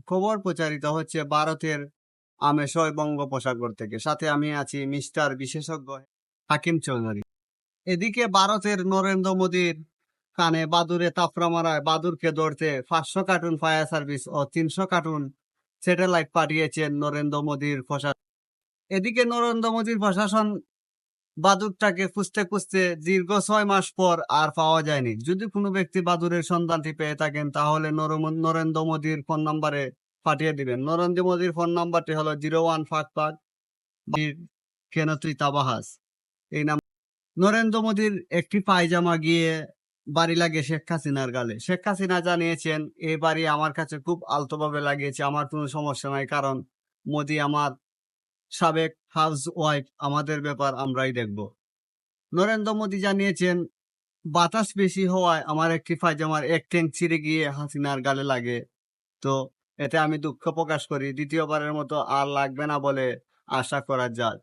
খবর প্রচারিত হচ্ছে ভারতের আমেশয় বঙ্গোপসাগর থেকে। সাথে আমি আছি মিস্টার বিশেষজ্ঞ হাকিম চৌধুরী। এদিকে ভারতের নরেন্দ্র মোদীর কানে বাদুরে তাফরা মারায় বাদুরকে ধরতে 500 কার্টুন ফায়ার সার্ভিস ও 300 কার্টুন স্যাটেলাইট পাঠিয়েছেন নরেন্দ্র মোদীর প্রশাসন। এদিকে নরেন্দ্র মোদীর প্রশাসন বাদুরটাকে খুঁজতে খুঁজতে দীর্ঘ 6 মাস পর আর পাওয়া যায়নি। যদি কোনো ব্যক্তি বাদুরের সন্ধানটি পেয়ে থাকেন তাহলে নরেন্দ্র মোদীর ফোন নম্বরে পাঠিয়ে দিবেন। নরেন্দ্র মোদীর ফোন নাম্বারটি হলো 01 ফাঁক ফাঁক কেন তুই তাবাহাস এই নাম। নরেন্দ্র মোদীর একটি পায়জামা গিয়ে বাড়ি লাগে শেখ হাসিনার গালে। শেখ হাসিনা জানিয়েছেন, এই বাড়ি আমার কাছে খুব আলতোভাবে লাগিয়েছে, আমার কোনো সমস্যা নাই, কারণ মোদী আমার সাবেক হাউস ওয়াইফ, আমাদের ব্যাপার আমরাই দেখব। নরেন্দ্র মোদী জানিয়েছেন, বাতাস বেশি হওয়ায় আমার একটি পায়জামার এক ট্যাঙ্ক ছিঁড়ে গিয়ে হাসিনার গালে লাগে, তো এতে আমি দুঃখ প্রকাশ করি, দ্বিতীয়বারের মতো আর লাগবে না বলে আশা করা যায়।